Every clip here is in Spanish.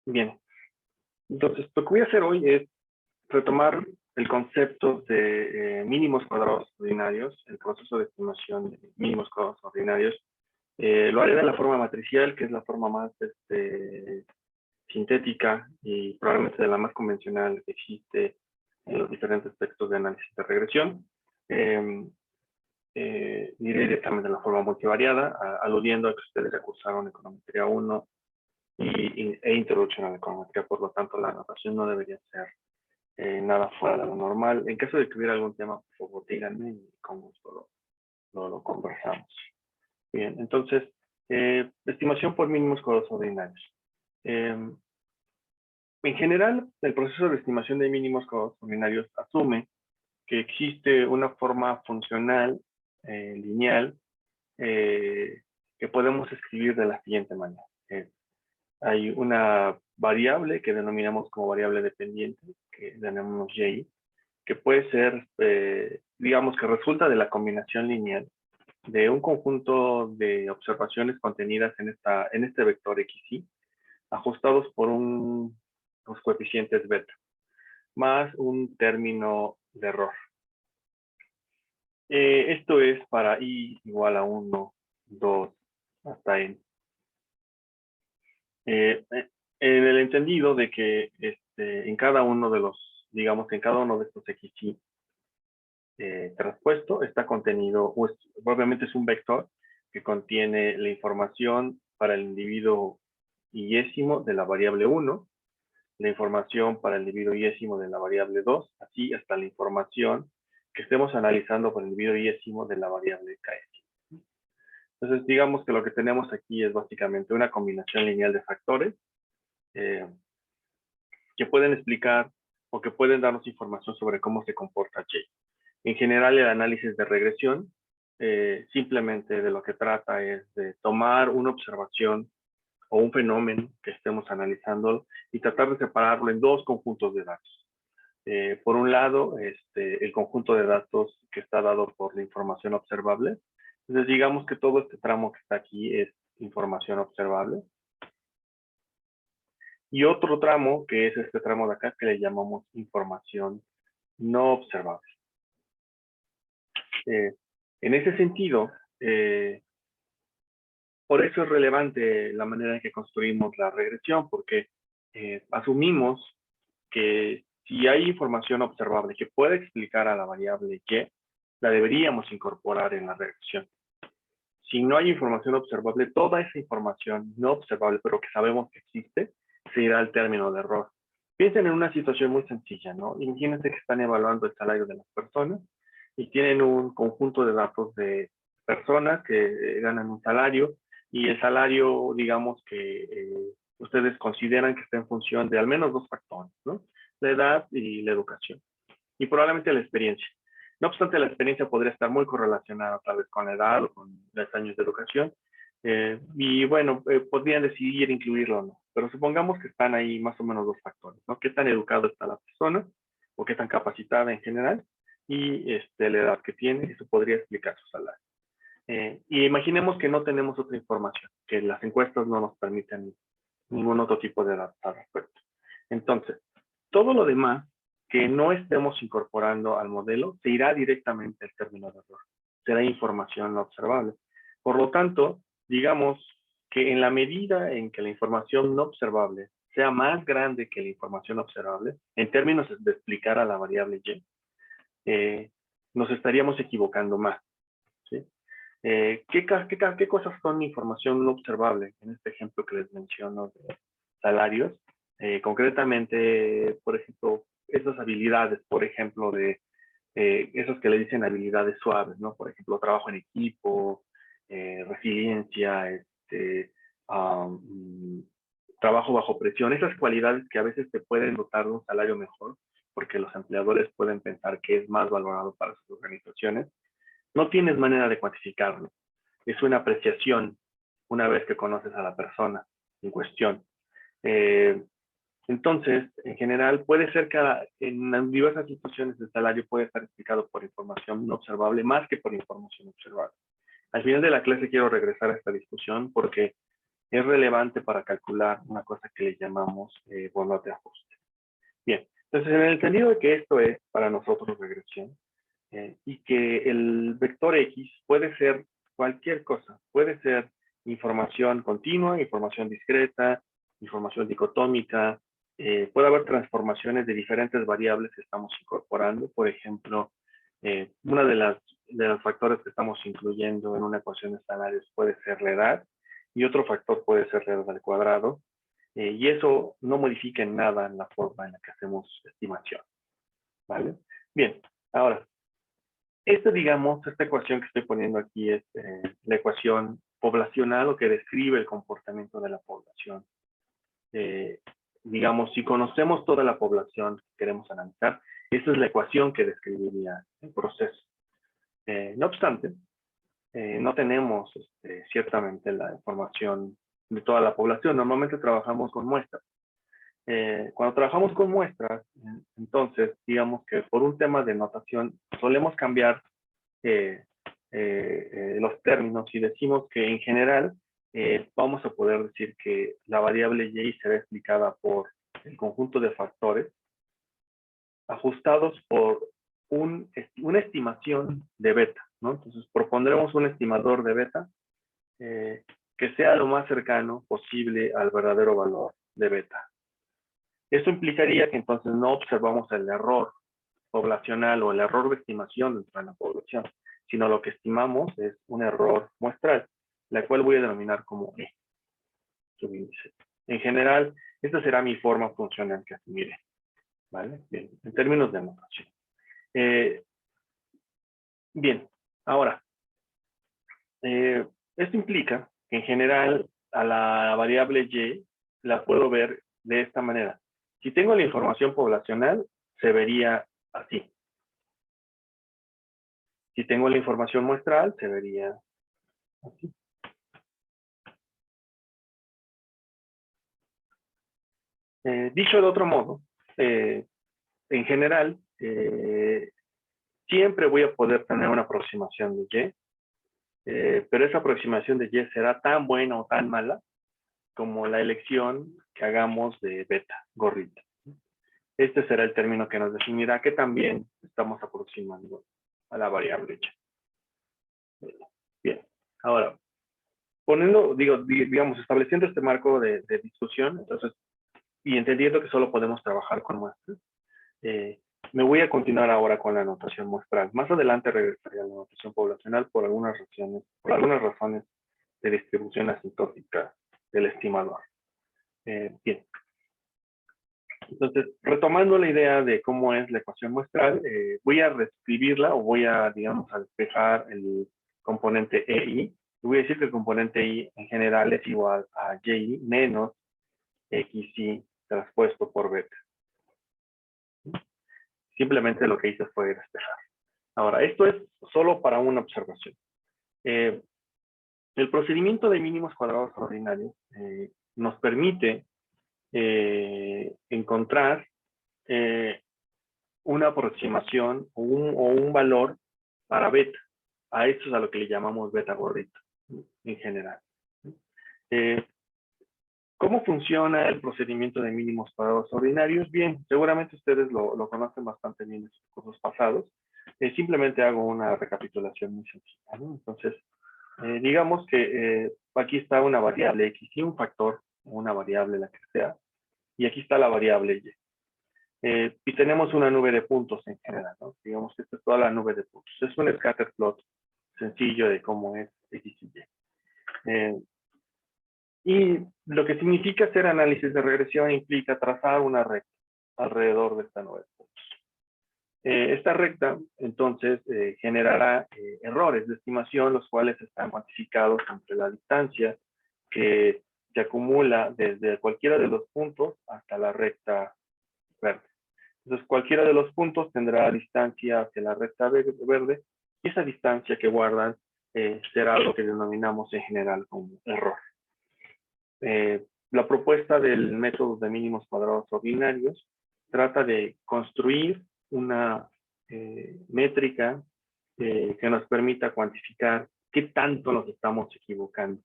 Bien, entonces lo que voy a hacer hoy es retomar el concepto de mínimos cuadrados ordinarios, el proceso de estimación de mínimos cuadrados ordinarios. Lo haré de la forma matricial, que es la forma más sintética y probablemente de la más convencional que existe en los diferentes textos de análisis de regresión. Iré directamente de la forma multivariada, aludiendo a que ustedes ya cursaron Econometría 1 e Introducción a la Econometría, por lo tanto la anotación no debería ser nada fuera de lo normal. En caso de que hubiera algún tema, por favor, díganme y con gusto lo conversamos. Bien, entonces, estimación por mínimos cuadrados ordinarios. En general, el proceso de estimación de mínimos cuadrados ordinarios asume que existe una forma funcional, lineal, que podemos escribir de la siguiente manera. Hay una variable que denominamos como variable dependiente, que denominamos y, que puede ser, digamos que resulta de la combinación lineal de un conjunto de observaciones contenidas en este vector xy, ajustados por los coeficientes beta, más un término de error. Esto es para i igual a 1, 2, hasta n. En el entendido de que en cada uno de los, digamos que en cada uno de estos xy traspuesto está contenido, pues, obviamente es un vector que contiene la información para el individuo yésimo de la variable 1, la información para el individuo yésimo de la variable 2, así hasta la información que estemos analizando para el individuo yésimo de la variable ks. Entonces, digamos que lo que tenemos aquí es básicamente una combinación lineal de factores que pueden explicar o que pueden darnos información sobre cómo se comporta Y. En general, el análisis de regresión simplemente de lo que trata es de tomar una observación o un fenómeno que estemos analizando y tratar de separarlo en dos conjuntos de datos. Por un lado, el conjunto de datos que está dado por la información observable. Entonces, digamos que todo este tramo que está aquí es información observable. Y otro tramo, que es este tramo de acá, que le llamamos información no observable. En ese sentido, por eso es relevante la manera en que construimos la regresión, porque asumimos que si hay información observable que puede explicar a la variable y, la deberíamos incorporar en la regresión. Si no hay información observable, toda esa información no observable, pero que sabemos que existe, se irá al término de error. Piensen en una situación muy sencilla, ¿no? Imagínense que están evaluando el salario de las personas y tienen un conjunto de datos de personas que ganan un salario y el salario, digamos que ustedes consideran que está en función de al menos dos factores, ¿no? La edad y la educación. Y probablemente la experiencia. No obstante, la experiencia podría estar muy correlacionada tal vez con la edad o con los años de educación. Y bueno, podrían decidir incluirlo o no. Pero supongamos que están ahí más o menos dos factores, ¿no? ¿Qué tan educado está la persona o qué tan capacitada en general? Y la edad que tiene, eso podría explicar su salario. Y imaginemos que no tenemos otra información, que las encuestas no nos permiten ningún otro tipo de datos al respecto. Entonces, todo lo demás que no estemos incorporando al modelo se irá directamente al término de error. Será información no observable. Por lo tanto, digamos que en la medida en que la información no observable sea más grande que la información observable, en términos de explicar a la variable y, nos estaríamos equivocando más. ¿Sí? ¿Qué cosas son información no observable? En este ejemplo que les menciono de salarios, concretamente, por ejemplo, esas habilidades, por ejemplo, de esos que le dicen habilidades suaves, ¿no? Por ejemplo, trabajo en equipo, resiliencia, trabajo bajo presión, esas cualidades que a veces te pueden dotar de un salario mejor, porque los empleadores pueden pensar que es más valorado para sus organizaciones. No tienes manera de cuantificarlo. Es una apreciación una vez que conoces a la persona en cuestión. Entonces, en general, puede ser que en diversas situaciones el salario puede estar explicado por información no observable más que por información observable. Al final de la clase quiero regresar a esta discusión porque es relevante para calcular una cosa que le llamamos bono de ajuste. Bien, entonces en el entendido de que esto es para nosotros regresión, y que el vector X puede ser cualquier cosa, puede ser información continua, información discreta, información dicotómica, puede haber transformaciones de diferentes variables que estamos incorporando. Por ejemplo, una de los factores que estamos incluyendo en una ecuación de escenarios puede ser la edad, y otro factor puede ser la edad al cuadrado, y eso no modifica en nada en la forma en la que hacemos estimación. ¿Vale? Bien, ahora, digamos, esta ecuación que estoy poniendo aquí es la ecuación poblacional, o que describe el comportamiento de la población. Digamos, si conocemos toda la población que queremos analizar, esta es la ecuación que describiría el proceso. No obstante, no tenemos ciertamente la información de toda la población. Normalmente trabajamos con muestras. Cuando trabajamos con muestras, entonces, digamos que por un tema de notación, solemos cambiar los términos y decimos que en general vamos a poder decir que la variable y será explicada por el conjunto de factores ajustados por una estimación de beta, ¿no? Entonces propondremos un estimador de beta que sea lo más cercano posible al verdadero valor de beta. Esto implicaría que entonces no observamos el error poblacional o el error de estimación dentro de la población, sino lo que estimamos es un error muestral, la cual voy a denominar como E, subíndice. En general, esta será mi forma funcional que asumiré, ¿vale? Bien, en términos de notación. Bien, ahora, esto implica que en general a la variable Y la puedo ver de esta manera. Si tengo la información poblacional, se vería así. Si tengo la información muestral, se vería así. Dicho de otro modo, en general, siempre voy a poder tener una aproximación de Y, pero esa aproximación de Y será tan buena o tan mala como la elección que hagamos de beta, gorrita. Este será el término que nos definirá que también estamos aproximando a la variable Y. Bien, ahora, digamos, estableciendo este marco de discusión, entonces, y entendiendo que solo podemos trabajar con muestras, me voy a continuar ahora con la notación muestral. Más adelante regresaré a la notación poblacional por algunas razones de distribución asintótica del estimador. Bien. Entonces, retomando la idea de cómo es la ecuación muestral, voy a reescribirla, o voy a, digamos, a despejar el componente EI. Voy a decir que el componente I en general es igual a YI menos XI traspuesto por beta. Simplemente lo que hice fue despejar. Ahora, esto es solo para una observación. El procedimiento de mínimos cuadrados ordinarios nos permite encontrar una aproximación o un valor para beta. A esto es a lo que le llamamos beta gordito, en general. ¿Cómo funciona el procedimiento de mínimos cuadrados ordinarios? Bien, seguramente ustedes lo conocen bastante bien en sus cursos pasados. Simplemente hago una recapitulación muy sencilla, ¿no? Entonces, digamos que aquí está una variable X y un factor, una variable la que sea, y aquí está la variable Y. Y tenemos una nube de puntos en general, ¿no? Digamos que esta es toda la nube de puntos. Es un scatter plot sencillo de cómo es X y Y. Y lo que significa hacer análisis de regresión implica trazar una recta alrededor de esta nube de puntos. Esta recta, entonces, generará errores de estimación, los cuales están cuantificados entre la distancia que se acumula desde cualquiera de los puntos hasta la recta verde. Entonces, cualquiera de los puntos tendrá distancia hacia la recta verde, y esa distancia que guardan será lo que denominamos en general como error. La propuesta del método de mínimos cuadrados ordinarios trata de construir una métrica que nos permita cuantificar qué tanto nos estamos equivocando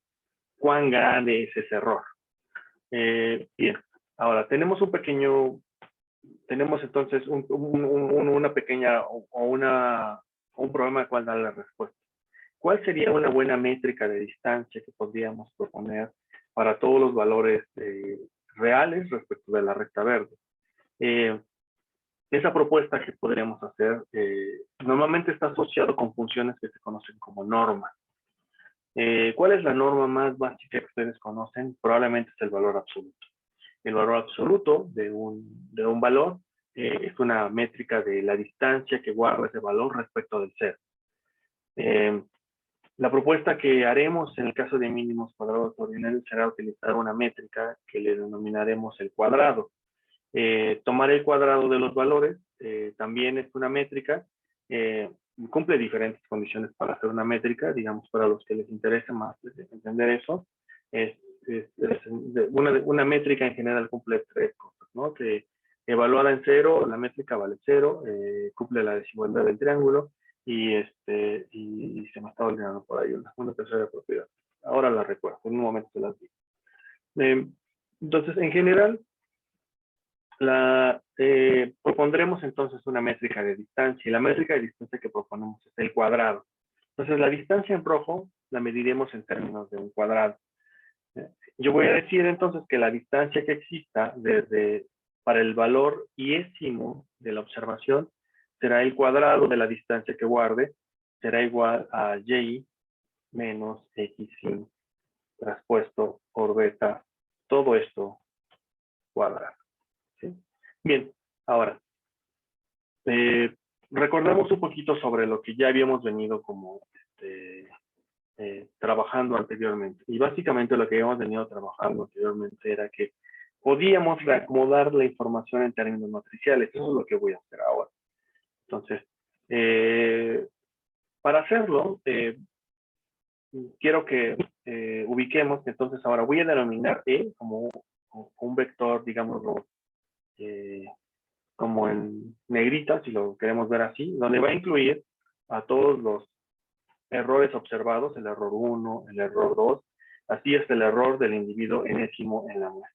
cuán grande es ese error. Bien, ahora tenemos tenemos entonces una pequeña un problema al cual dar la respuesta. ¿Cuál sería una buena métrica de distancia que podríamos proponer para todos los valores reales respecto de la recta verde? Esa propuesta que podríamos hacer normalmente está asociado con funciones que se conocen como normas. ¿Cuál es la norma más básica que ustedes conocen? Probablemente es el valor absoluto. El valor absoluto de un valor es una métrica de la distancia que guarda ese valor respecto del cero. La propuesta que haremos en el caso de mínimos cuadrados ordinarios será utilizar una métrica que le denominaremos el cuadrado. Tomar el cuadrado de los valores también es una métrica, cumple diferentes condiciones para hacer una métrica, digamos, para los que les interesa más entender eso. Una métrica en general cumple tres cosas, ¿no? Que evaluada en cero, la métrica vale cero, cumple la desigualdad del triángulo y se me está olvidando por ahí una tercera propiedad. Ahora la recuerdo, en un momento se las digo. Entonces, en general, propondremos entonces una métrica de distancia y la métrica de distancia que proponemos es el cuadrado. Entonces, la distancia en rojo la mediremos en términos de un cuadrado. Yo voy a decir entonces que la distancia que exista para el valor iésimo de la observación será el cuadrado de la distancia que guarde, será igual a y menos x traspuesto por beta, todo esto cuadrado. ¿Sí? Bien, ahora, recordemos un poquito sobre lo que ya habíamos venido como trabajando anteriormente. Y básicamente lo que habíamos venido trabajando anteriormente era que podíamos reacomodar la información en términos matriciales. Eso es lo que voy a hacer ahora. Entonces, para hacerlo, quiero que ubiquemos que entonces ahora voy a denominar E como un vector, digámoslo, como en negrita, si lo queremos ver así, donde va a incluir a todos los errores observados, el error 1, el error 2, así es el error del individuo enésimo en la muestra.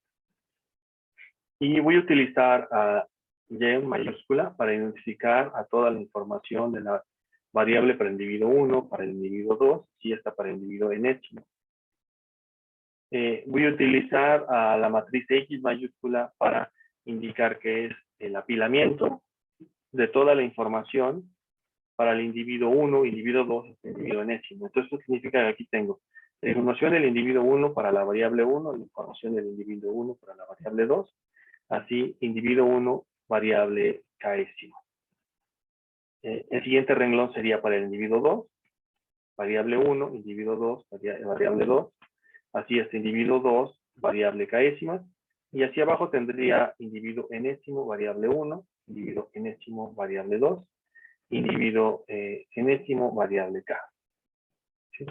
Y voy a utilizar a Y mayúscula para identificar a toda la información de la variable para el individuo 1, para el individuo 2, y esta para el individuo enésimo. Voy a utilizar a la matriz X mayúscula para indicar que es el apilamiento de toda la información para el individuo 1, individuo 2, individuo enésimo. Entonces, esto significa que aquí tengo la información del individuo 1 para la variable 1, la información del individuo 1 para la variable 2, así, individuo 1, variable késimo. El siguiente renglón sería para el individuo 2, variable 1, individuo 2, variable 2, así es, individuo 2, variable késima, y hacia abajo tendría individuo enésimo, variable 1, individuo enésimo, variable 2, individuo enésimo, variable k. ¿Sí?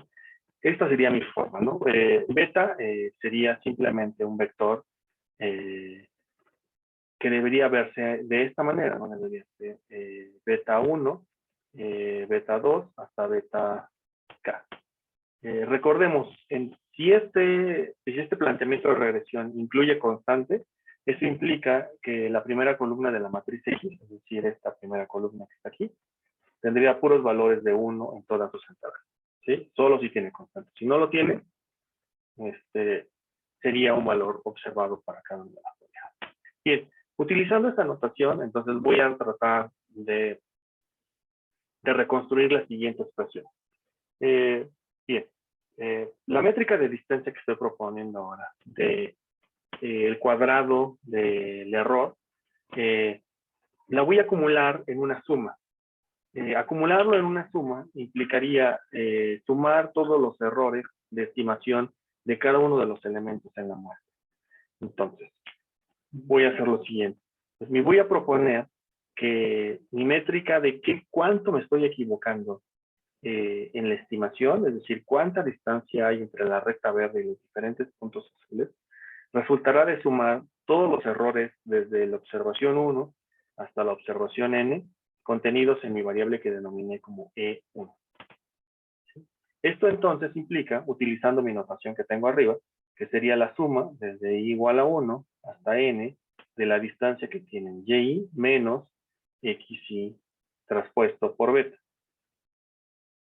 Esta sería mi forma, ¿no? Beta sería simplemente un vector que debería verse de esta manera, ¿no? Debería ser beta 1, beta 2, hasta beta k. Recordemos, si este planteamiento de regresión incluye constante, eso implica que la primera columna de la matriz X, es decir, esta primera columna que está aquí, tendría puros valores de 1 en todas sus entradas. ¿Sí? Solo si tiene constante. Si no lo tiene, sería un valor observado para cada una de las unidades. Bien, utilizando esta notación, entonces voy a tratar de reconstruir la siguiente expresión. Bien, la métrica de distancia que estoy proponiendo ahora, el cuadrado del error, la voy a acumular en una suma. Acumularlo en una suma implicaría sumar todos los errores de estimación de cada uno de los elementos en la muestra. Entonces, voy a hacer lo siguiente. Pues me voy a proponer que mi métrica de cuánto me estoy equivocando en la estimación, es decir, cuánta distancia hay entre la recta verde y los diferentes puntos azules, resultará de sumar todos los errores desde la observación 1 hasta la observación n, contenidos en mi variable que denominé como E1. ¿Sí? Esto entonces implica, utilizando mi notación que tengo arriba, que sería la suma desde i igual a 1 hasta n de la distancia que tienen yi menos xy traspuesto por beta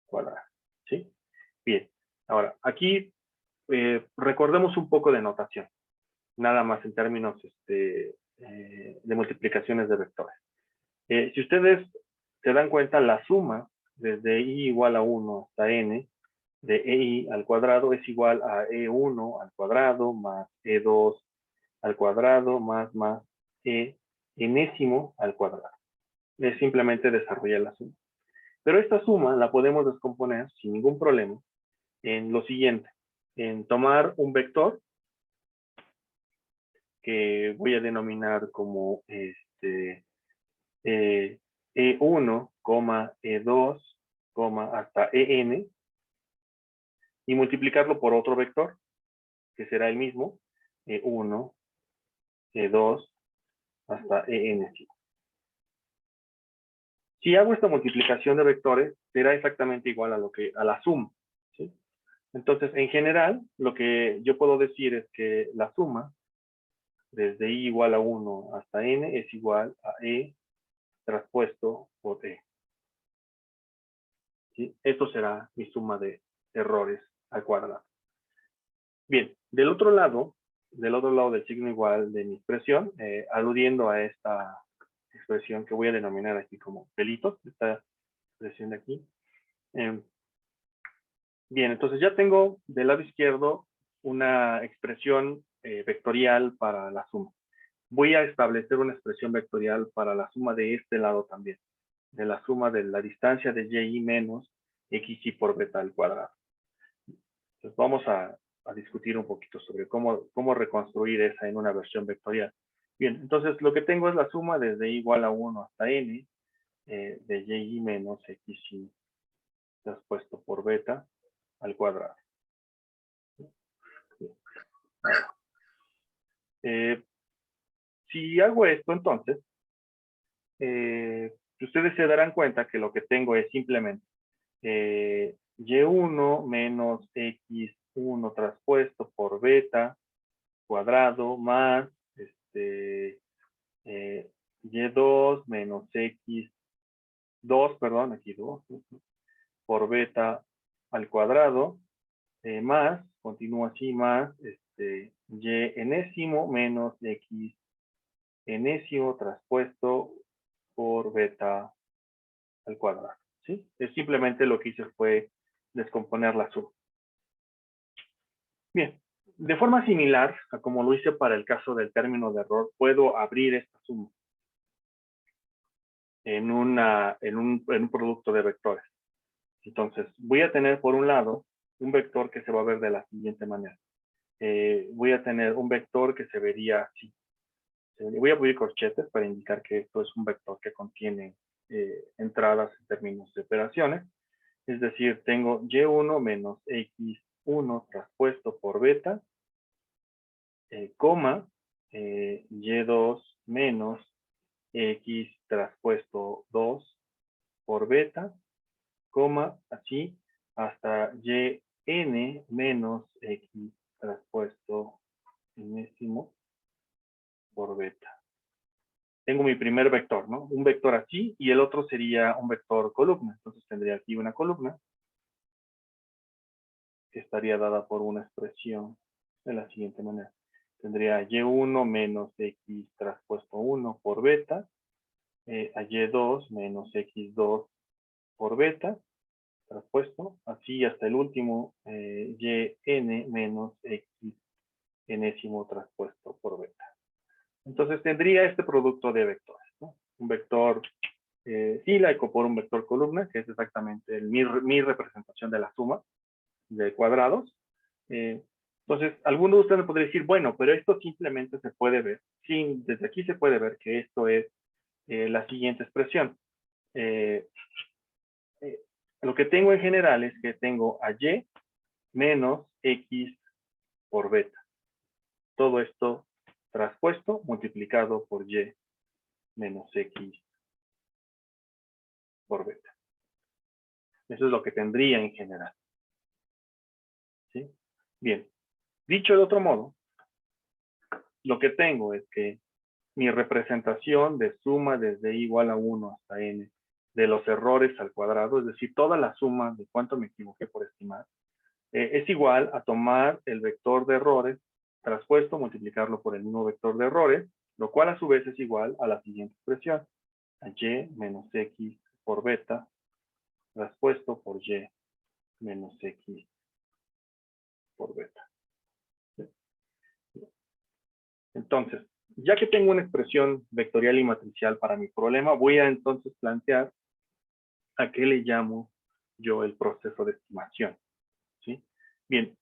cuadrada. ¿Sí? Bien. Ahora, aquí recordemos un poco de notación. Nada más en términos de multiplicaciones de vectores. Si ustedes se dan cuenta, la suma desde i igual a 1 hasta n de ei al cuadrado es igual a e1 al cuadrado más e2 al cuadrado más e enésimo al cuadrado. Es simplemente desarrollar la suma. Pero esta suma la podemos descomponer sin ningún problema en lo siguiente. En tomar un vector que voy a denominar como E1, E2, hasta EN, y multiplicarlo por otro vector, que será el mismo, E1, E2, hasta EN. Si hago esta multiplicación de vectores, será exactamente igual a la suma. ¿Sí? Entonces, en general, lo que yo puedo decir es que la suma, desde i igual a 1 hasta n, es igual a e traspuesto por e. ¿Sí? Esto será mi suma de errores al cuadrado. Bien, del otro lado del signo igual de mi expresión, aludiendo a esta expresión que voy a denominar aquí como pelitos, esta expresión de aquí. Bien, entonces ya tengo del lado izquierdo una expresión vectorial para la suma. Voy a establecer una expresión vectorial para la suma de este lado también, de la suma de la distancia de yi menos xy por beta al cuadrado. Entonces vamos a discutir un poquito sobre cómo reconstruir esa en una versión vectorial. Bien, entonces lo que tengo es la suma desde i igual a 1 hasta n de yi menos xy traspuesto por beta al cuadrado. Si hago esto, entonces, ustedes se darán cuenta que lo que tengo es simplemente y1 menos x1 traspuesto por beta cuadrado más y2 menos x2, perdón, aquí 2, por beta al cuadrado, más, continúa así, más y enésimo menos x enésimo traspuesto por beta al cuadrado. ¿Sí? Es simplemente lo que hice fue descomponer la suma. Bien, de forma similar a como lo hice para el caso del término de error, puedo abrir esta suma en un producto de vectores. Entonces, voy a tener por un lado un vector que se va a ver de la siguiente manera. Voy a tener un vector que se vería así. Voy a poner corchetes para indicar que esto es un vector que contiene entradas en términos de operaciones. Es decir, tengo y1 menos x1 traspuesto por beta, coma, y2 menos x traspuesto 2 por beta, coma, así, hasta yn menos x traspuesto enésimo por beta. Tengo mi primer vector, ¿no? Un vector así y el otro sería un vector columna. Entonces tendría aquí una columna que estaría dada por una expresión de la siguiente manera. Tendría y1 menos x traspuesto 1 por beta, a y2 menos x2 por beta, traspuesto, así hasta el último, yn menos x enésimo traspuesto por beta. Entonces tendría este producto de vectores, ¿no? Un vector sílaico por un vector columna, que es exactamente mi representación de la suma de cuadrados. Entonces, alguno de ustedes me podría decir, bueno, pero esto simplemente se puede ver. Sí, desde aquí se puede ver que esto es la siguiente expresión. Lo que tengo en general es que tengo a y menos x por beta. Todo esto traspuesto multiplicado por y menos x por beta. Eso es lo que tendría en general. ¿sí? Bien, dicho de otro modo, lo que tengo es que mi representación de suma desde igual a 1 hasta n de los errores al cuadrado, es decir, toda la suma de cuánto me equivoqué por estimar, es igual a tomar el vector de errores traspuesto, multiplicarlo por el mismo vector de errores, lo cual a su vez es igual a la siguiente expresión, a y menos x por beta traspuesto por y menos x por beta. Entonces, ya que tengo una expresión vectorial y matricial para mi problema, voy a entonces plantear a qué le llamo yo el proceso de estimación. ¿Sí? Bien,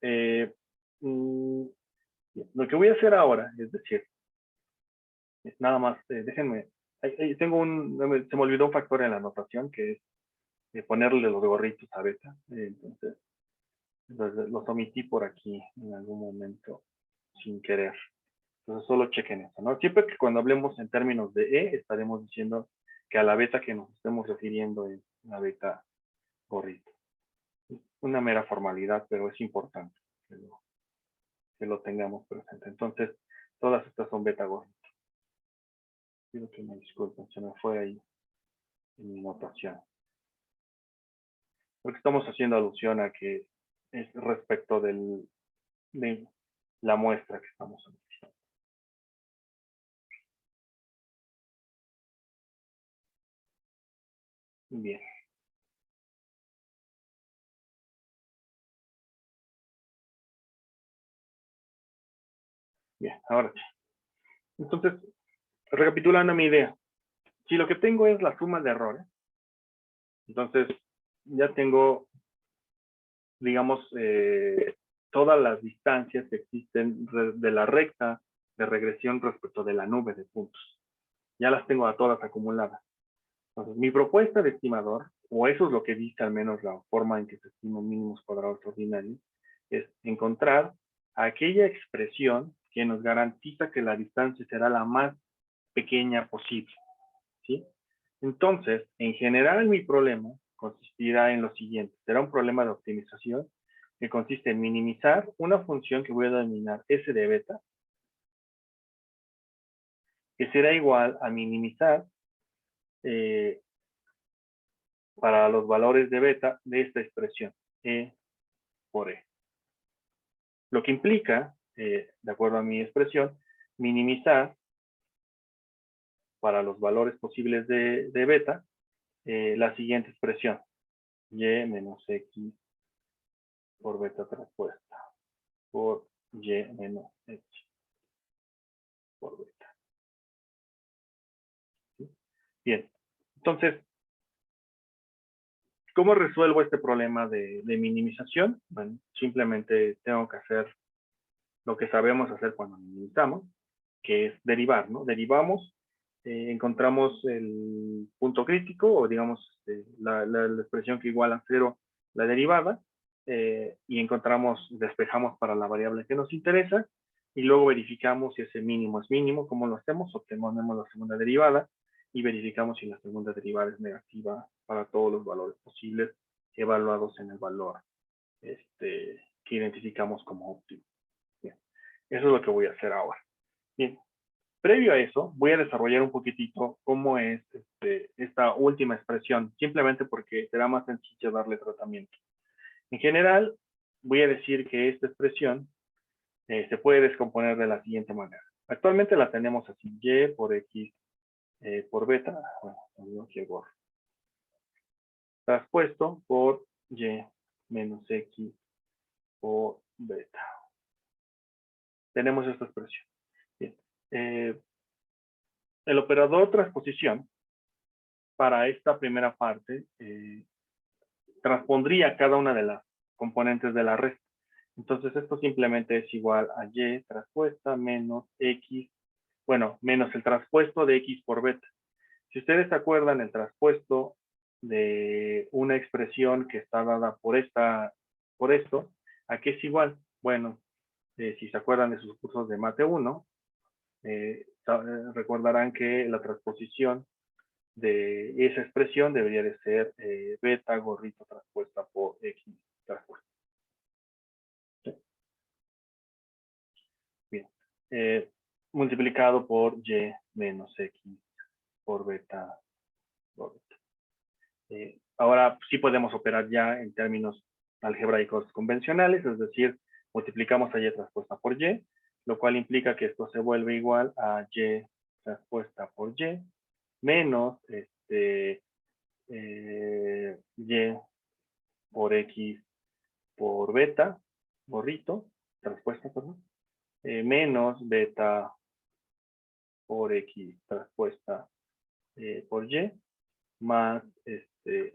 lo que voy a hacer ahora, es decir, nada más, déjenme, se me olvidó un factor en la anotación que es ponerle los gorritos a beta, entonces los omití por aquí en algún momento sin querer. Entonces solo chequen eso, ¿no? Siempre que cuando hablemos en términos de E, estaremos diciendo que a la beta que nos estemos refiriendo es la beta gorrito. Una mera formalidad, pero es importante que lo tengamos presente. Entonces, todas estas son beta gorrito. Pido que me disculpen, se me fue ahí en mi notación. Porque estamos haciendo alusión a que es respecto de la muestra que estamos analizando. Bien. Bien, ahora sí. Entonces, recapitulando mi idea. Si lo que tengo es la suma de errores, entonces ya tengo, digamos, todas las distancias que existen de la recta de regresión respecto de la nube de puntos. Ya las tengo a todas acumuladas. Entonces, mi propuesta de estimador, o eso es lo que dice al menos la forma en que se estiman mínimos cuadrados ordinarios, es encontrar aquella expresión que nos garantiza que la distancia será la más pequeña posible, ¿sí? Entonces, en general, mi problema consistirá en lo siguiente. Será un problema de optimización que consiste en minimizar una función que voy a denominar s de beta, que será igual a minimizar para los valores de beta de esta expresión, E por E. Lo que implica, de acuerdo a mi expresión, minimizar para los valores posibles de beta la siguiente expresión, y menos x por beta traspuesta por y menos x por beta. ¿Sí? Bien, entonces, ¿cómo resuelvo este problema de minimización? Bueno, simplemente tengo que hacer lo que sabemos hacer cuando minimizamos, que es derivar, ¿no? Derivamos, encontramos el punto crítico, o digamos, la expresión que iguala a 0, la derivada, y encontramos, despejamos para la variable que nos interesa, y luego verificamos si ese mínimo es mínimo. ¿Cómo lo hacemos? Obtenemos la segunda derivada, y verificamos si la segunda derivada es negativa para todos los valores posibles evaluados en el valor que identificamos como óptimo. Bien. Eso es lo que voy a hacer ahora. Bien, previo a eso, voy a desarrollar un poquitito cómo es esta última expresión, simplemente porque será más sencillo darle tratamiento. En general, voy a decir que esta expresión se puede descomponer de la siguiente manera. Actualmente la tenemos así, y por x por beta, bueno, aquí el gorro, traspuesto por y menos x por beta. Tenemos esta expresión. Bien. El operador transposición para esta primera parte transpondría cada una de las componentes de la resta. Entonces esto simplemente es igual a y traspuesta menos x, bueno, menos el traspuesto de x por beta. Si ustedes se acuerdan, el traspuesto de una expresión que está dada por esto, ¿a qué es igual? Bueno, si se acuerdan de sus cursos de Mate 1, recordarán que la transposición de esa expresión debería de ser beta gorrito traspuesta por x traspuesta. ¿Sí? multiplicado por y menos x por beta. Ahora sí podemos operar ya en términos algebraicos convencionales, es decir, multiplicamos a y transpuesta por y, lo cual implica que esto se vuelve igual a y transpuesta por y menos y por x por beta, gorrito, transpuesta, perdón, menos beta por x transpuesta por y, más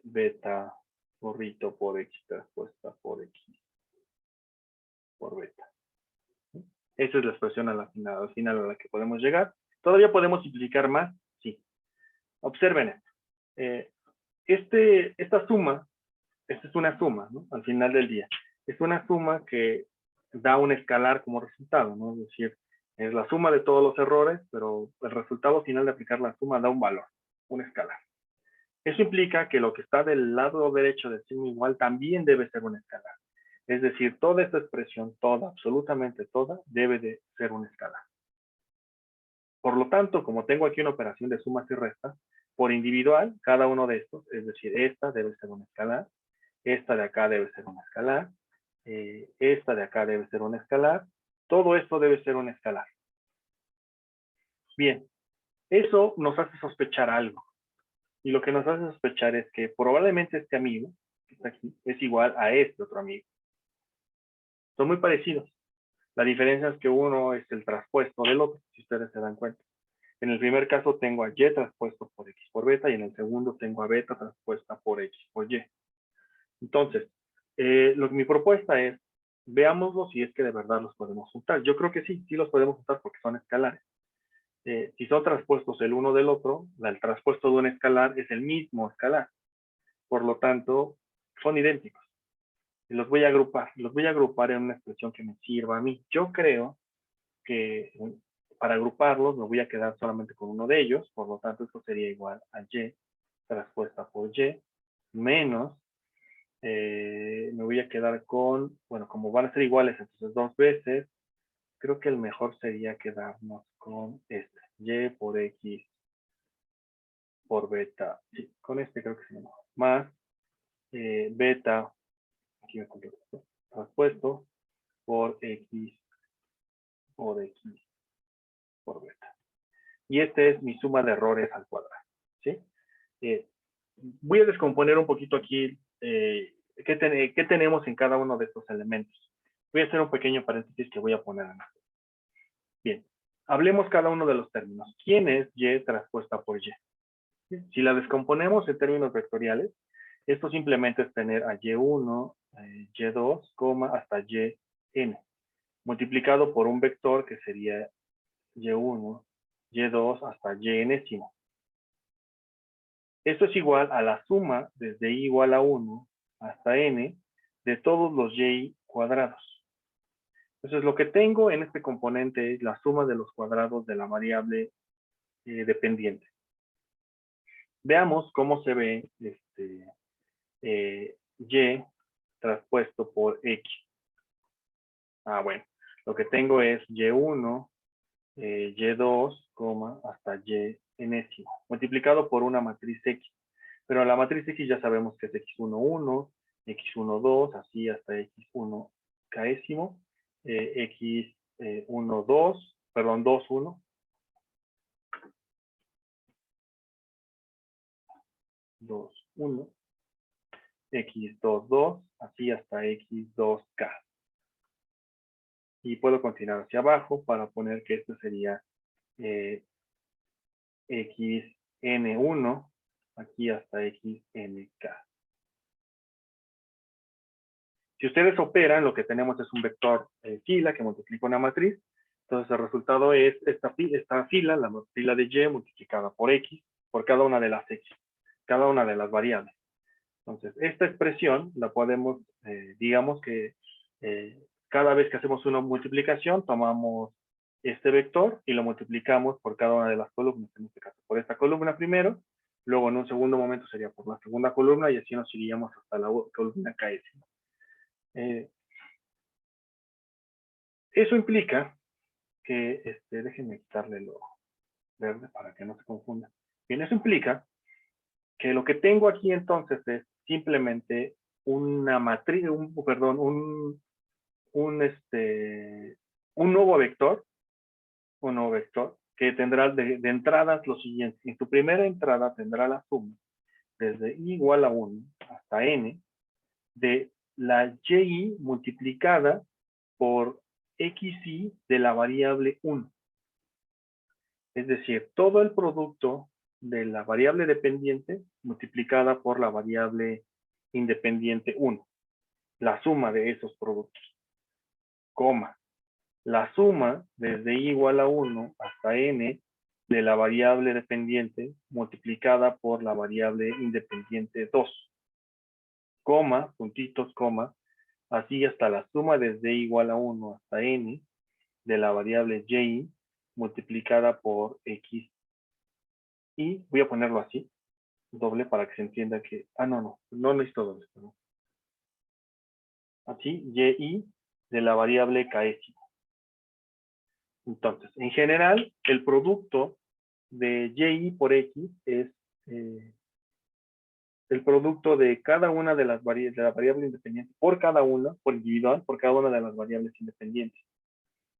beta gorrito por x transpuesta por x por beta. Esa es la expresión al final a la que podemos llegar. ¿Todavía podemos simplificar más? Sí. Observen esto. Esta suma, esta es una suma, ¿no? Al final del día. Es una suma que da un escalar como resultado, ¿no? Es decir, es la suma de todos los errores, pero el resultado final de aplicar la suma da un valor, un escalar. Eso implica que lo que está del lado derecho del signo igual también debe ser un escalar. Es decir, toda esta expresión, toda, absolutamente toda, debe de ser un escalar. Por lo tanto, como tengo aquí una operación de sumas y restas, por individual, cada uno de estos, es decir, esta debe ser un escalar, esta de acá debe ser un escalar, esta de acá debe ser un escalar, todo esto debe ser un escalar. Bien, eso nos hace sospechar algo. Y lo que nos hace sospechar es que probablemente este amigo, que está aquí, es igual a este otro amigo. Son muy parecidos. La diferencia es que uno es el traspuesto del otro, si ustedes se dan cuenta. En el primer caso tengo a y traspuesto por x por beta y en el segundo tengo a beta traspuesta por x por y. Entonces, mi propuesta es, veámoslo si es que de verdad los podemos juntar. Yo creo que sí, sí los podemos juntar porque son escalares. Si son traspuestos el uno del otro, el traspuesto de un escalar es el mismo escalar. Por lo tanto, son idénticos. Y los voy a agrupar en una expresión que me sirva a mí. Yo creo que para agruparlos me voy a quedar solamente con uno de ellos, por lo tanto esto sería igual a y traspuesta por y menos, me voy a quedar con, bueno, como van a ser iguales entonces dos veces, creo que el mejor sería quedarnos con este, y por x por beta, sí, con este creo que sería mejor, más beta, aquí me completo, traspuesto por x por x por beta. Y esta es mi suma de errores al cuadrado, ¿sí? Voy a descomponer un poquito aquí qué tenemos en cada uno de estos elementos. Voy a hacer un pequeño paréntesis que voy a poner en esto. Bien, hablemos cada uno de los términos. ¿Quién es y traspuesta por y? Si la descomponemos en términos vectoriales, esto simplemente es tener a y1, y2, hasta yn, multiplicado por un vector que sería y1, y2 hasta y enésimo. Esto es igual a la suma desde i igual a 1 hasta n de todos los y cuadrados. Entonces, lo que tengo en este componente es la suma de los cuadrados de la variable dependiente. Veamos cómo se ve y traspuesto por x. Bueno, lo que tengo es y1, y2, hasta y enésimo, multiplicado por una matriz x. Pero la matriz x ya sabemos que es x11, x12, así hasta x1 késimo, x12, perdón, 21, 21, x22, así hasta x2k. Y puedo continuar hacia abajo para poner que esto sería xn1, aquí hasta xnk. Si ustedes operan, lo que tenemos es un vector fila que multiplica una matriz. Entonces el resultado es esta fila, la fila de y multiplicada por x, por cada una de las x, cada una de las variables. Entonces esta expresión la podemos, digamos que cada vez que hacemos una multiplicación, tomamos este vector y lo multiplicamos por cada una de las columnas, en este caso por esta columna primero, luego en un segundo momento sería por la segunda columna y así nos iríamos hasta la columna ks. Eso implica que, déjenme quitarle lo verde para que no se confunda. Bien, eso implica que lo que tengo aquí entonces es simplemente una matriz, un nuevo vector, que tendrá de entradas lo siguiente. En tu primera entrada tendrá la suma desde i igual a 1 hasta n de la y multiplicada por xy de la variable 1. Es decir, todo el producto de la variable dependiente multiplicada por la variable independiente 1. La suma de esos productos. Coma. La suma desde i igual a 1 hasta n de la variable dependiente multiplicada por la variable independiente 2. Coma, puntitos, coma, así hasta la suma desde i igual a 1 hasta n de la variable y multiplicada por x. Y voy a ponerlo así, doble, para que se entienda que... no necesito doble. ¿No? Así, y de la variable ks. Entonces, en general, el producto de y por x es el producto de cada una de las variables, de la variable independiente, por cada una, por individual, por cada una de las variables independientes.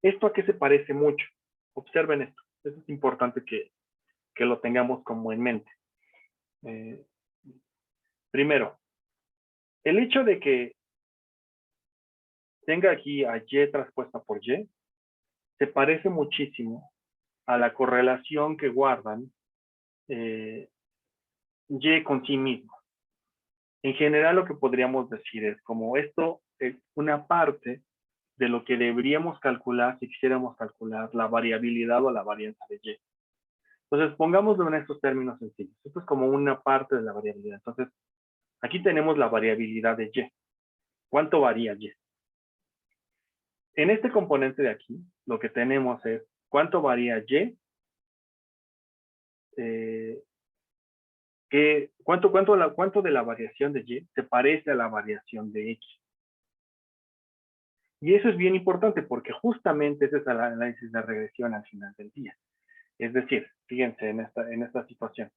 ¿Esto a qué se parece mucho? Observen esto. Eso es importante que lo tengamos como en mente. Primero, el hecho de que tenga aquí a y traspuesta por y, se parece muchísimo a la correlación que guardan y con sí mismo. En general, lo que podríamos decir es como esto es una parte de lo que deberíamos calcular si quisiéramos calcular la variabilidad o la varianza de y. Entonces, pongámoslo en estos términos sencillos. Esto es como una parte de la variabilidad. Entonces, aquí tenemos la variabilidad de y. ¿Cuánto varía y? En este componente de aquí, lo que tenemos es cuánto varía y, cuánto de la variación de y se parece a la variación de x. Y eso es bien importante porque justamente ese es el análisis de regresión al final del día. Es decir, fíjense en esta situación.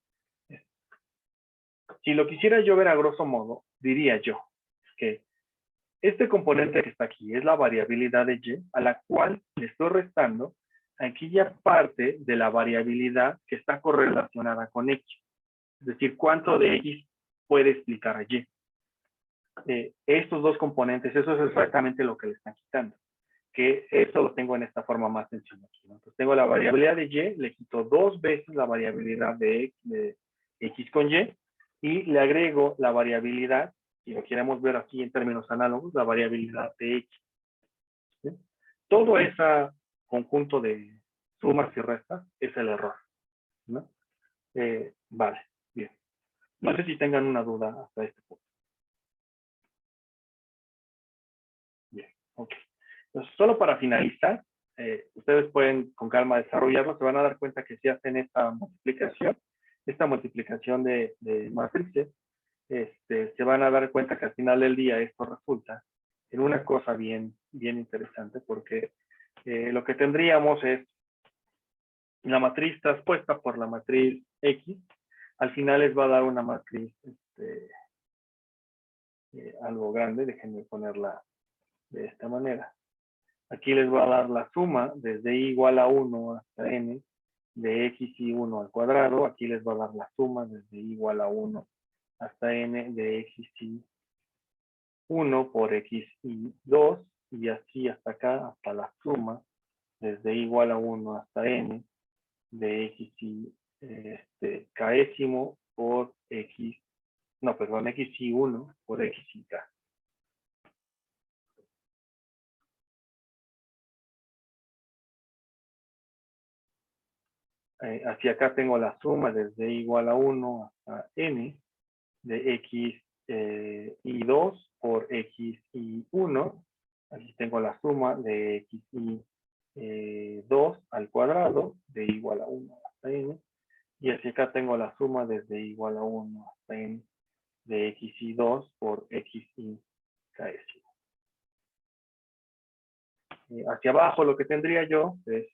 Si lo quisiera yo ver a grosso modo, diría yo que este componente que está aquí es la variabilidad de y, a la cual le estoy restando aquella parte de la variabilidad que está correlacionada con x. Es decir, cuánto de x puede explicar a y. Estos dos componentes, eso es exactamente lo que le están quitando. Que esto lo tengo en esta forma más sencilla aquí, ¿no? Entonces tengo la variabilidad de y, le quito dos veces la variabilidad de x con y le agrego la variabilidad, si lo queremos ver aquí en términos análogos, la variabilidad de x. ¿Sí? Todo ese conjunto de sumas y restas es el error, ¿no? Vale, bien. No sé si tengan una duda hasta este punto. Bien, ok. Entonces, solo para finalizar, ustedes pueden con calma desarrollarlo, se van a dar cuenta que si hacen esta multiplicación de matrices, se van a dar cuenta que al final del día esto resulta en una cosa bien interesante, porque lo que tendríamos es la matriz traspuesta por la matriz X, al final les va a dar una matriz algo grande, déjenme ponerla de esta manera. Aquí les va a dar la suma desde i igual a 1 hasta n de x y 1 al cuadrado. Aquí les va a dar la suma desde i igual a 1 hasta n de x y 1 por x y 2. Y así hasta acá, hasta la suma desde i igual a 1 hasta n de x y késimo por x, no, perdón, x y 1 por x y k. Hacia acá tengo la suma desde i igual a 1 hasta n de x y 2 por x y 1. Aquí tengo la suma de x y 2 al cuadrado de igual a 1 hasta n. Y hacia acá tengo la suma desde igual a 1 hasta n de x y 2 por x y k. Hacia abajo lo que tendría yo es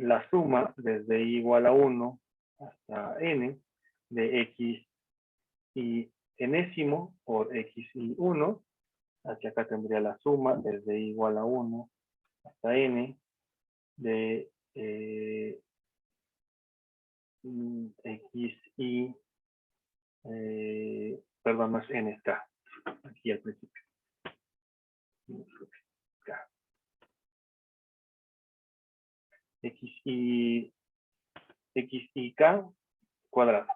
la suma desde i igual a 1 hasta n de x y enésimo por x y 1. Hacia acá tendría la suma desde i igual a 1 hasta n de x y, perdón, no es n, está aquí al principio. K. X y k cuadrado.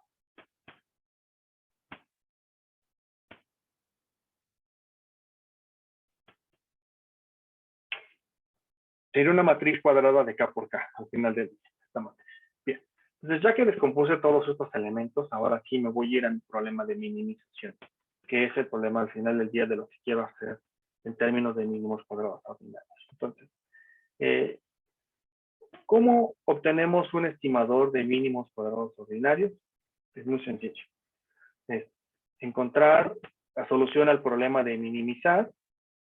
Sería una matriz cuadrada de k por k al final de esta matriz. Bien. Entonces, ya que descompuse todos estos elementos, ahora aquí me voy a ir al problema de minimización, que es el problema al final del día de lo que quiero hacer en términos de mínimos cuadrados ordinarios. Entonces, ¿cómo obtenemos un estimador de mínimos cuadrados ordinarios? Es muy sencillo. Es encontrar la solución al problema de minimizar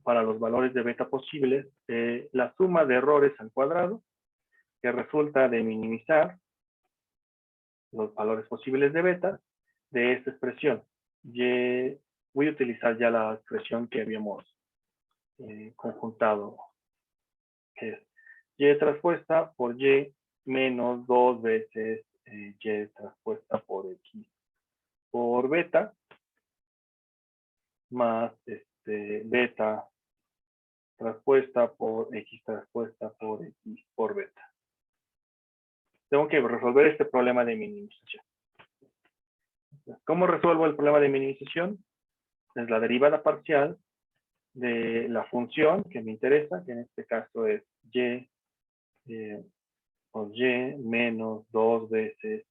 para los valores de beta posibles, la suma de errores al cuadrado, que resulta de minimizar los valores posibles de beta de esta expresión. Voy a utilizar ya la expresión que habíamos conjuntado, que es y transpuesta por y menos 2 veces y transpuesta por x por beta, más beta transpuesta por x transpuesta por x por beta. Tengo que resolver este problema de minimización. ¿Cómo resuelvo el problema de minimización? Es la derivada parcial de la función que me interesa, que en este caso es y por y menos 2 veces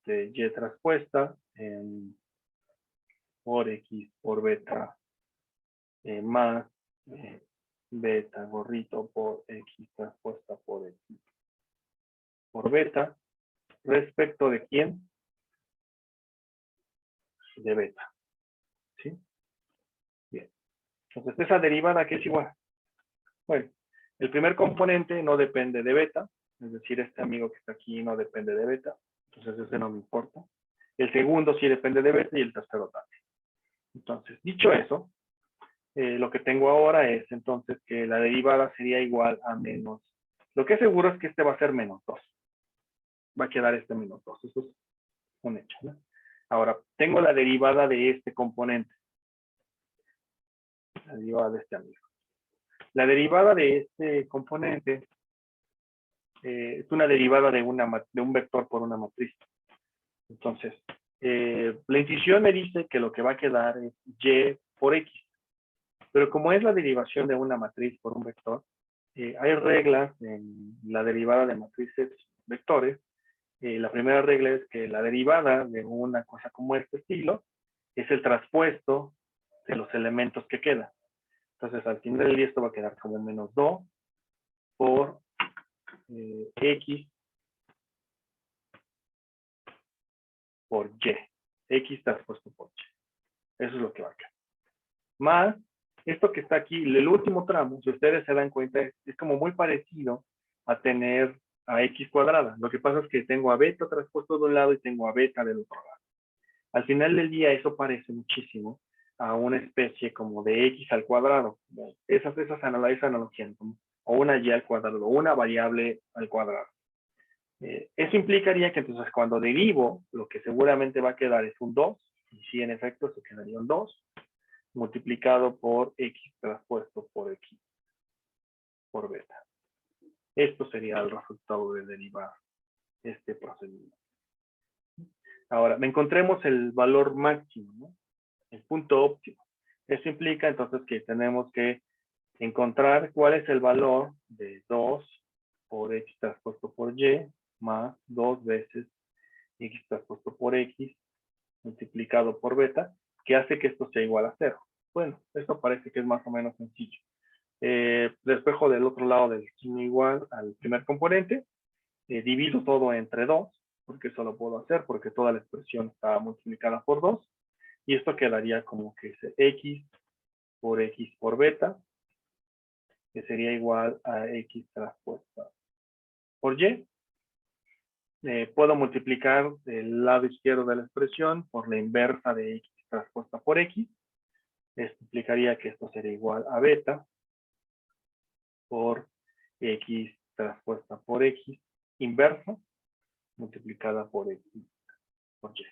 y transpuesta por x por beta más beta gorrito por x transpuesta por x por beta, respecto de quién? De beta. ¿Sí? Bien. Entonces, esa derivada, ¿qué es igual? Bueno, el primer componente no depende de beta, es decir, este amigo que está aquí no depende de beta, entonces ese no me importa. El segundo sí depende de beta y el tercero también. Entonces, dicho eso, lo que tengo ahora es entonces que la derivada sería igual a menos. Lo que es seguro es que este va a ser menos 2. Va a quedar este menos 2. Eso es un hecho, ¿no? Ahora, tengo la derivada de este componente. La derivada de este amigo. La derivada de este componente es una derivada de un vector por una matriz. Entonces, la intuición me dice que lo que va a quedar es y por x. Pero como es la derivación de una matriz por un vector, hay reglas en la derivada de matrices vectores. La primera regla es que la derivada de una cosa como este estilo es el traspuesto de los elementos que quedan. Entonces, al final del día esto va a quedar como menos 2 por x por y. X traspuesto por y. Eso es lo que va a quedar. Más esto que está aquí, el último tramo, si ustedes se dan cuenta, es como muy parecido a tener a x cuadrada. Lo que pasa es que tengo a beta traspuesto de un lado y tengo a beta del otro lado. Al final del día eso parece muchísimo a una especie como de x al cuadrado. Esas analogías, o una y al cuadrado, o una variable al cuadrado. Eso implicaría que entonces cuando derivo, lo que seguramente va a quedar es un 2, y sí, en efecto, eso quedaría un 2, multiplicado por x traspuesto por x por beta. Esto sería el resultado de derivar este procedimiento. Ahora, encontremos el valor máximo, ¿no? El punto óptimo. Eso implica entonces que tenemos que encontrar cuál es el valor de 2 por x traspuesto por y más 2 veces x traspuesto por x multiplicado por beta, que hace que esto sea igual a 0. Bueno, esto parece que es más o menos sencillo. Despejo del otro lado del signo igual al primer componente, divido todo entre 2, porque eso lo puedo hacer, porque toda la expresión está multiplicada por 2, y esto quedaría como que es x por beta, que sería igual a x traspuesta por y. Puedo multiplicar el lado izquierdo de la expresión por la inversa de x transpuesta por x. Esto implicaría que esto sería igual a beta por x transpuesta por x inversa multiplicada por x por y.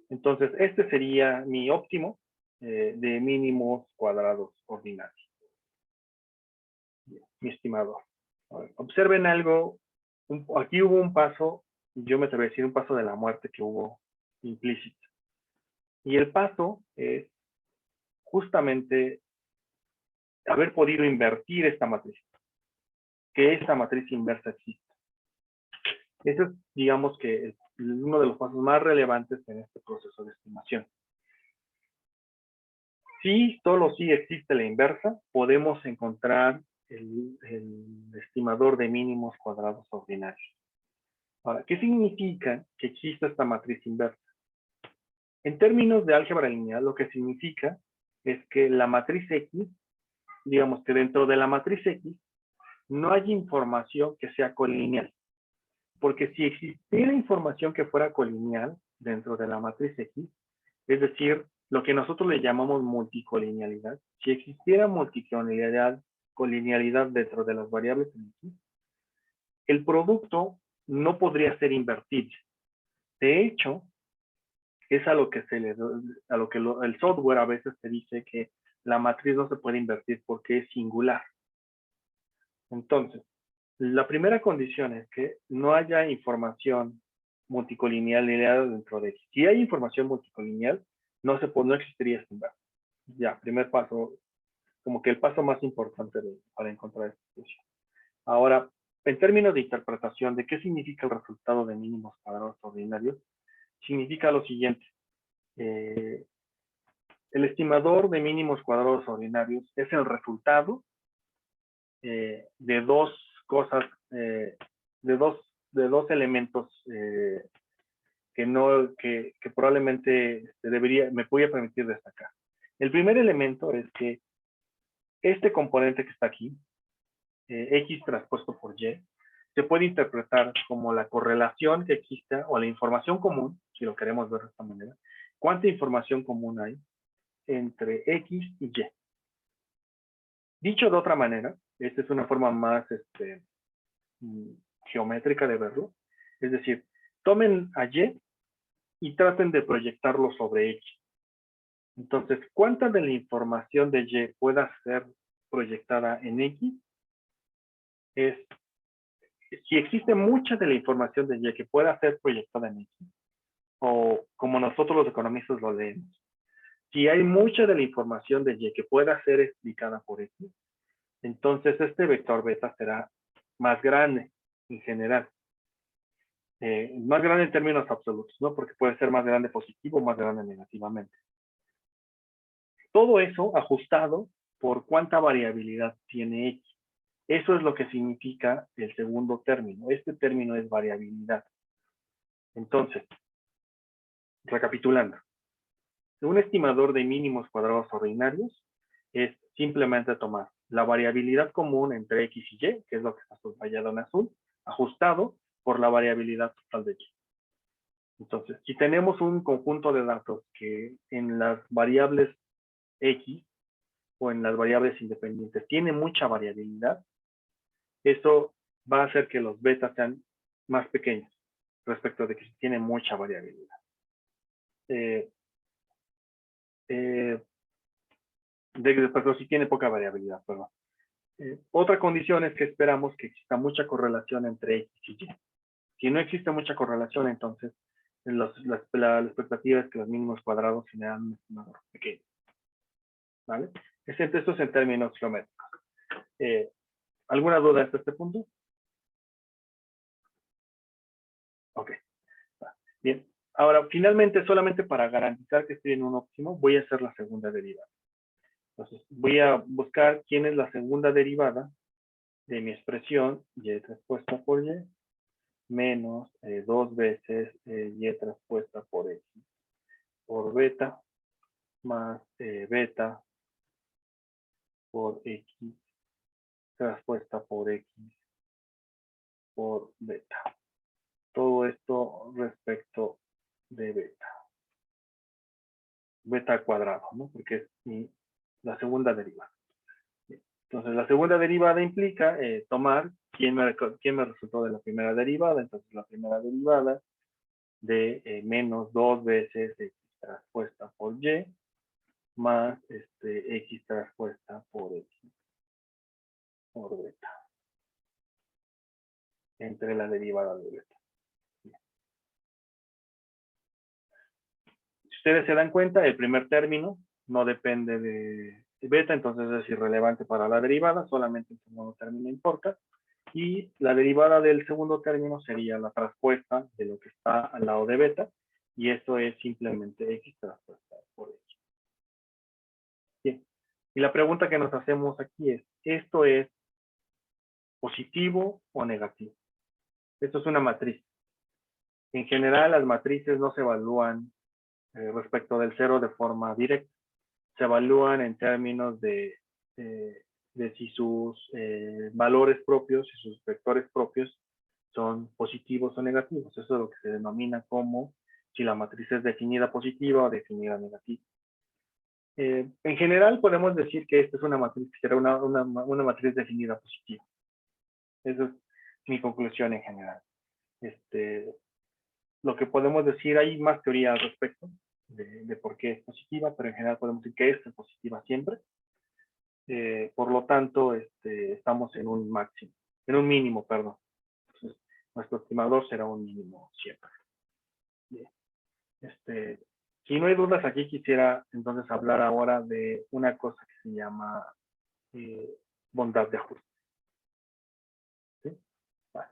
Entonces, este sería mi óptimo de mínimos cuadrados ordinarios. Bien, mi estimador. Observen algo. Aquí hubo un paso, yo me atrevo a decir un paso de la muerte que hubo implícito. Y el paso es justamente haber podido invertir esta matriz. Que esta matriz inversa exista. Ese es, digamos que, uno de los pasos más relevantes en este proceso de estimación. Si solo si existe la inversa, podemos encontrar el estimador de mínimos cuadrados ordinarios. Ahora, ¿qué significa que exista esta matriz inversa? En términos de álgebra lineal, lo que significa es que la matriz X, digamos que dentro de la matriz X, no hay información que sea colineal. Porque si existiera información que fuera colineal dentro de la matriz X, es decir, lo que nosotros le llamamos multicolinealidad, si existiera colinealidad dentro de las variables en X, el producto no podría ser invertible. De hecho, es a lo que el software a veces te dice que la matriz no se puede invertir porque es singular. Entonces, la primera condición es que no haya información multicolineal dentro de X. Si hay información multicolineal, no existiría este inverso. Ya, primer paso, como que el paso más importante para encontrar esta solución. Ahora, en términos de interpretación de qué significa el resultado de mínimos cuadrados ordinarios, significa lo siguiente. El estimador de mínimos cuadrados ordinarios es el resultado de dos cosas, de dos elementos que probablemente me podría permitir destacar. El primer elemento es que este componente que está aquí, X transpuesto por Y, se puede interpretar como la correlación que exista o la información común, si lo queremos ver de esta manera. ¿Cuánta información común hay entre X y Y? Dicho de otra manera, esta es una forma más geométrica de verlo. Es decir, tomen a y traten de proyectarlo sobre X. Entonces, ¿cuánta de la información de Y pueda ser proyectada en X? Si existe mucha de la información de Y que pueda ser proyectada en X, o como nosotros los economistas lo leemos, si hay mucha de la información de Y que pueda ser explicada por X, entonces este vector beta será más grande en general. Más grande en términos absolutos, ¿no? Porque puede ser más grande positivo o más grande negativamente. Todo eso ajustado por cuánta variabilidad tiene X. Eso es lo que significa el segundo término. Este término es variabilidad. Entonces, recapitulando. Un estimador de mínimos cuadrados ordinarios es simplemente tomar la variabilidad común entre X y Y, que es lo que está subrayado en azul, ajustado por la variabilidad total de Y. Entonces, si tenemos un conjunto de datos que en las variables X o en las variables independientes tiene mucha variabilidad, eso va a hacer que los betas sean más pequeños respecto de que tiene mucha variabilidad. Pero si tiene poca variabilidad, perdón. Otra condición es que esperamos que exista mucha correlación entre X y Y. Si no existe mucha correlación, entonces la expectativa es que los mínimos cuadrados generan un estimador pequeño. ¿Vale? Esto es en términos geométricos. ¿Alguna duda hasta este punto? Ok. Bien. Ahora, finalmente, solamente para garantizar que estoy en un óptimo, voy a hacer la segunda derivada. Entonces, voy a buscar quién es la segunda derivada de mi expresión y transpuesta por y menos 2 veces y transpuesta por x por beta más beta por x transpuesta por x por beta. Todo esto respecto de beta. Beta al cuadrado, ¿no? Porque es la segunda derivada. Entonces, la segunda derivada implica tomar quién me resultó de la primera derivada. Entonces, la primera derivada de menos 2 veces x transpuesta por y más x transpuesta por x por beta entre la derivada de beta. Si ustedes se dan cuenta, el primer término no depende de beta, entonces es irrelevante para la derivada, solamente el segundo término importa. Y la derivada del segundo término sería la traspuesta de lo que está al lado de beta, y eso es simplemente x traspuesta por x. Bien. Y la pregunta que nos hacemos aquí es, ¿esto es positivo o negativo? Esto es una matriz. En general, las matrices no se evalúan respecto del cero de forma directa. Se evalúan en términos de si sus valores propios y sus vectores propios son positivos o negativos. Eso es lo que se denomina como si la matriz es definida positiva o definida negativa. En general podemos decir que esta es una matriz que será una matriz definida positiva. Esa es mi conclusión en general. Lo que podemos decir, hay más teoría al respecto de por qué es positiva, pero en general podemos decir que es positiva siempre. Por lo tanto, estamos en un máximo, en un mínimo, perdón. Entonces, nuestro estimador será un mínimo siempre. Bien. Si no hay dudas, aquí quisiera entonces hablar ahora de una cosa que se llama bondad de ajuste. ¿Sí? Vale.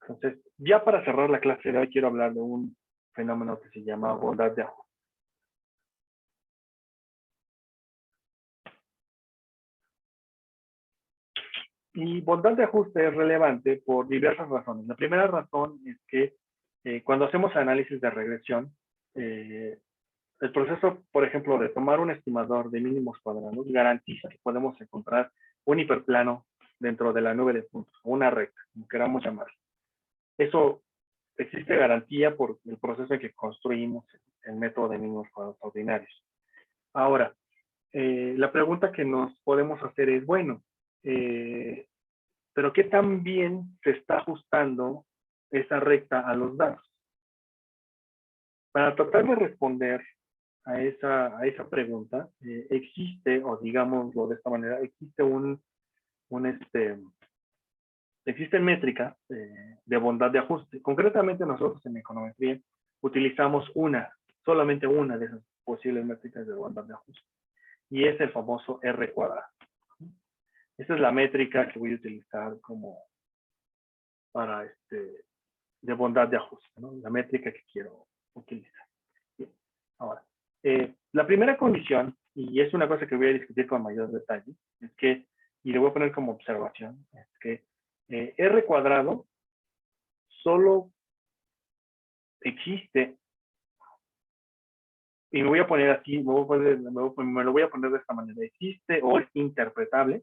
Entonces, ya para cerrar la clase de hoy, quiero hablar de un fenómeno que se llama bondad de ajuste. Y bondad de ajuste es relevante por diversas razones. La primera razón es que cuando hacemos análisis de regresión, el proceso, por ejemplo, de tomar un estimador de mínimos cuadrados garantiza que podemos encontrar un hiperplano dentro de la nube de puntos, o una recta, como queramos llamarlo. Eso existe garantía por el proceso en que construimos el método de mínimos cuadrados ordinarios. Ahora, la pregunta que nos podemos hacer es, bueno, pero ¿qué tan bien se está ajustando esa recta a los datos? Para tratar de responder a esa pregunta, existe, o digámoslo de esta manera, existen métricas de bondad de ajuste. Concretamente nosotros en econometría utilizamos solamente una de esas posibles métricas de bondad de ajuste, y es el famoso R cuadrado. Esta es la métrica que voy a utilizar para de bondad de ajuste, ¿no? La métrica que quiero utilizar. Bien. Ahora, la primera condición, y es una cosa que voy a discutir con mayor detalle, es que, y le voy a poner como observación, es que R cuadrado solo existe, y me voy a poner así, me lo voy a poner de esta manera, existe o es interpretable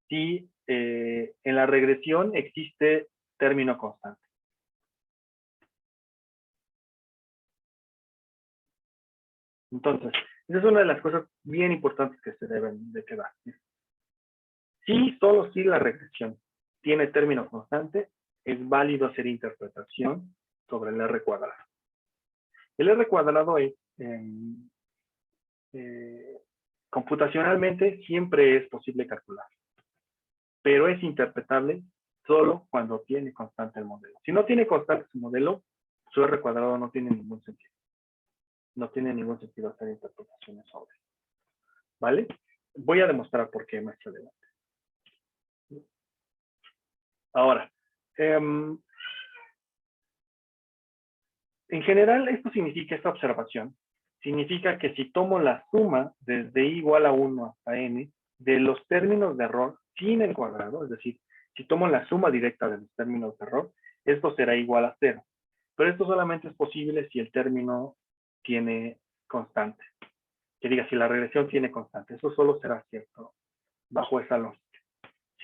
si en la regresión existe término constante. Entonces, esa es una de las cosas bien importantes que se deben de quedar. Si solo si la regresión tiene término constante, es válido hacer interpretación sobre el R cuadrado. El R cuadrado es, computacionalmente, siempre es posible calcular, pero es interpretable solo cuando tiene constante el modelo. Si no tiene constante su modelo, su R cuadrado no tiene ningún sentido. No tiene ningún sentido hacer interpretaciones sobre él. ¿Vale? Voy a demostrar por qué más adelante. Ahora, en general, esto significa, esta observación, significa que si tomo la suma desde i igual a 1 hasta n de los términos de error sin el cuadrado, es decir, si tomo la suma directa de los términos de error, esto será igual a 0. Pero esto solamente es posible si el término tiene constante. Que diga, si la regresión tiene constante. Eso solo será cierto bajo esa lógica.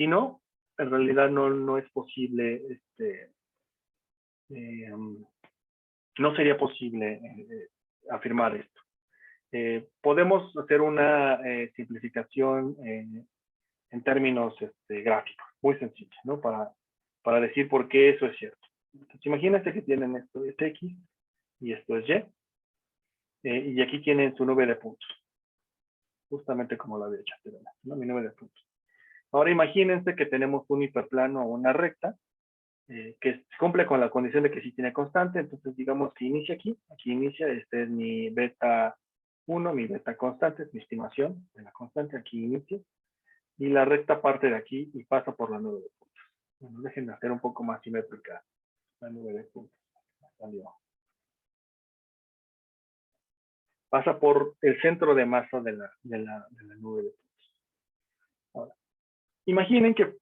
Si no, en realidad no es posible, no sería posible afirmar esto. Podemos hacer una simplificación en términos gráficos, muy sencillo, ¿no? Para decir por qué eso es cierto. Entonces, imagínense que tienen esto es X y esto es Y, y aquí tienen su nube de puntos, justamente como lo había hecho anteriormente, ¿no? Mi nube de puntos. Ahora imagínense que tenemos un hiperplano o una recta que cumple con la condición de que sí tiene constante, entonces digamos que inicia aquí inicia, este es mi beta 1, mi beta constante, es mi estimación de la constante, aquí inicia, y la recta parte de aquí y pasa por la nube de puntos. Bueno, déjenme hacer un poco más simétrica la nube de puntos. Salió. Pasa por el centro de masa de la nube de puntos. Ahora, imaginen que,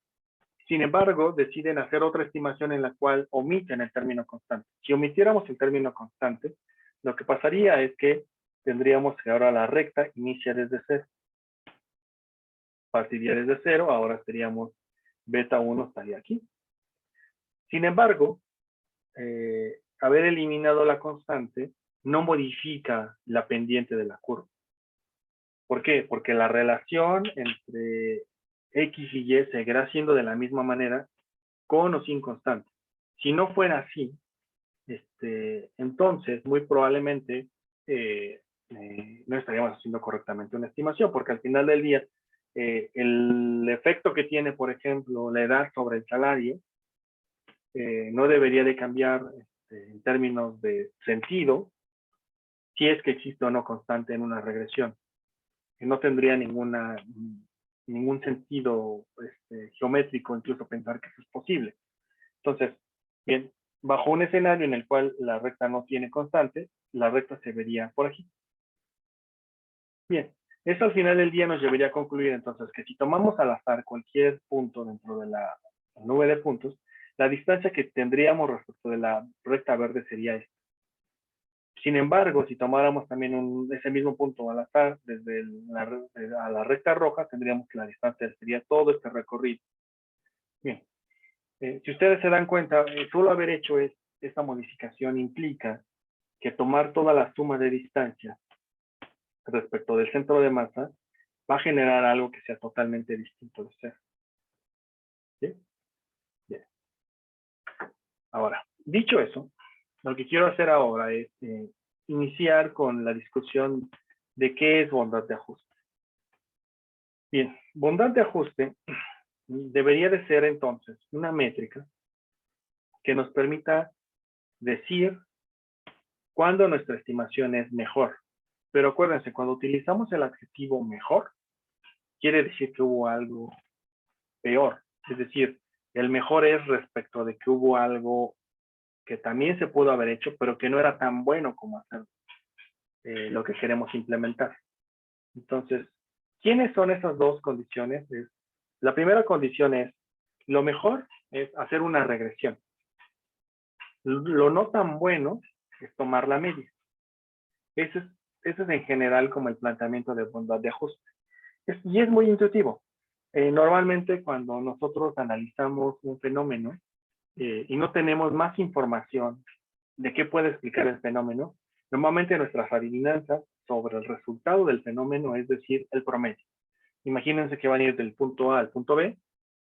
sin embargo, deciden hacer otra estimación en la cual omiten el término constante. Si omitiéramos el término constante, lo que pasaría es que tendríamos que ahora la recta inicia desde cero. Partiría desde cero, ahora seríamos beta 1 estaría aquí. Sin embargo, haber eliminado la constante no modifica la pendiente de la curva. ¿Por qué? Porque la relación entre X y Y seguirá siendo de la misma manera con o sin constante. Si no fuera así, entonces muy probablemente no estaríamos haciendo correctamente una estimación, porque al final del día, el efecto que tiene, por ejemplo, la edad sobre el salario, no debería de cambiar en términos de sentido, si es que existe o no constante en una regresión. Que no tendría ningún sentido geométrico incluso pensar que eso es posible. Entonces, bien, bajo un escenario en el cual la recta no tiene constante, la recta se vería por aquí. Bien, esto al final del día nos llevaría a concluir entonces que si tomamos al azar cualquier punto dentro de la nube de puntos, la distancia que tendríamos respecto de la recta verde sería esta. Sin embargo, si tomáramos también ese mismo punto al azar desde a la recta roja, tendríamos que la distancia sería todo este recorrido. Bien, si ustedes se dan cuenta, solo haber hecho esta modificación implica que tomar toda la suma de distancia respecto del centro de masa va a generar algo que sea totalmente distinto de cero. ¿Sí? Bien. Ahora, dicho eso, lo que quiero hacer ahora es iniciar con la discusión de qué es bondad de ajuste. Bien, bondad de ajuste debería de ser entonces una métrica que nos permita decir cuándo nuestra estimación es mejor. Pero acuérdense, cuando utilizamos el adjetivo mejor, quiere decir que hubo algo peor. Es decir, el mejor es respecto de que hubo algo que también se pudo haber hecho, pero que no era tan bueno como hacer lo que queremos implementar. Entonces, ¿quiénes son esas dos condiciones? La primera condición es, lo mejor es hacer una regresión. Lo no tan bueno es tomar la media. Ese es en general como el planteamiento de bondad de ajuste. Y es muy intuitivo. Normalmente cuando nosotros analizamos un fenómeno y no tenemos más información de qué puede explicar el fenómeno, normalmente nuestras adivinanzas sobre el resultado del fenómeno es decir, el promedio. Imagínense que van a ir del punto A al punto B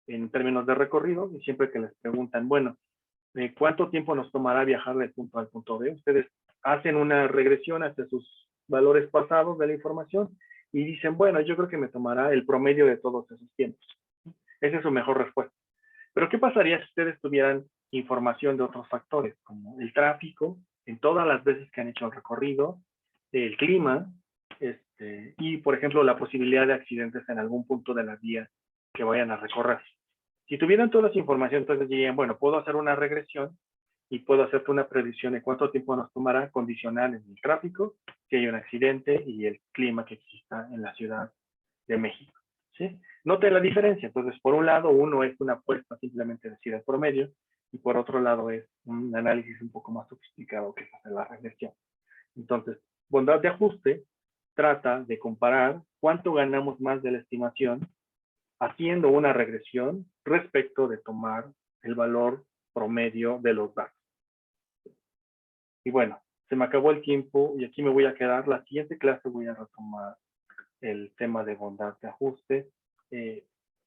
en términos de recorrido y siempre que les preguntan, bueno, ¿cuánto tiempo nos tomará viajar del punto A al punto B? Ustedes hacen una regresión hacia sus valores pasados de la información y dicen, bueno, yo creo que me tomará el promedio de todos esos tiempos. Esa es su mejor respuesta. Pero ¿qué pasaría si ustedes tuvieran información de otros factores, como el tráfico, en todas las veces que han hecho el recorrido, el clima, y, por ejemplo, la posibilidad de accidentes en algún punto de la vía que vayan a recorrer? Si tuvieran toda esa información, entonces dirían, bueno, puedo hacer una regresión y puedo hacerte una predicción de cuánto tiempo nos tomará condicional en el tráfico, si hay un accidente y el clima que exista en la Ciudad de México. ¿Sí? Noten la diferencia. Entonces, por un lado, uno es una apuesta simplemente decir el promedio, y por otro lado es un análisis un poco más sofisticado que es hacer la regresión. Entonces, bondad de ajuste trata de comparar cuánto ganamos más de la estimación haciendo una regresión respecto de tomar el valor promedio de los datos. Y bueno, se me acabó el tiempo y aquí me voy a quedar. La siguiente clase voy a retomar el tema de bondad de ajuste.